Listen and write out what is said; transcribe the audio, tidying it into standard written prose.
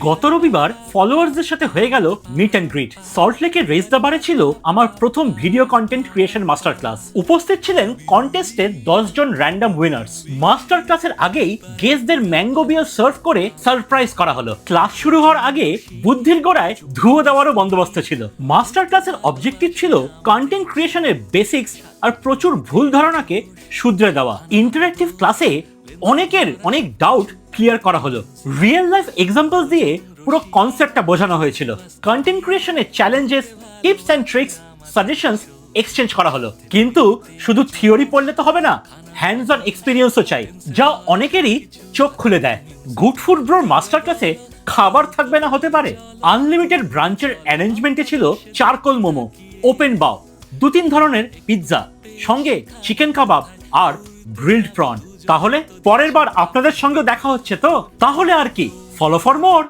গত রবিবার ফলোয়ার্সদের সাথে হয়ে গেল মিট অ্যান্ড গ্রিট। সল্ট লেকের রেস দ্য বারে ছিল আমার প্রথম video content creation master class. উপস্থিত ছিলেন কন্টেস্টের 10 জন র্যান্ডম উইনার্স। মাস্টার ক্লাসের আগেই গেস্টদের ম্যাঙ্গো বিয়ার সার্ভ করে সারপ্রাইজ করা হলো। ক্লাস শুরু হওয়ার আগে বুদ্ধির গোড়ায় ধুয়ো দেওয়ারও বন্দোবস্ত ছিল। মাস্টার ক্লাসের অবজেক্টিভ ছিল কন্টেন্ট ক্রিয়েশনের বেসিক্স আর প্রচুর ভুল ধারণাকে শুধরে দেওয়া। ইন্টারঅ্যাক্টিভ ক্লাসে অনেকের অনেক ডাউট ক্লিয়ার করা হলো। রিয়েল লাইফ এক্সাম্পল দিয়ে পুরো কনসেপ্টটা বোঝানো হয়েছিল। কন্টেন্ট ক্রিয়েশনের challenges, tips and tricks, suggestions exchange করা হলো। কিন্তু শুধু থিওরি পড়লে তো হবে না, হ্যান্ডস অন এক্সপিরিয়েন্সও চাই, যা অনেকেরই চোখ খুলে দেয়। গুড ফুড ব্রোর মাস্টার ক্লাসে খাবার থাকবে না হতে পারে। আনলিমিটেড ব্রাঞ্চের অ্যারেঞ্জমেন্টে ছিল চারকোল মোমো, ওপেন বাও, 2-3 ধরনের পিৎজা, সঙ্গে চিকেন কাবাব আর গ্রিলড প্রন। তাহলে পরের বার আপনাদের সঙ্গে দেখা হচ্ছে তো? তাহলে আর কি, ফলো ফর মোর।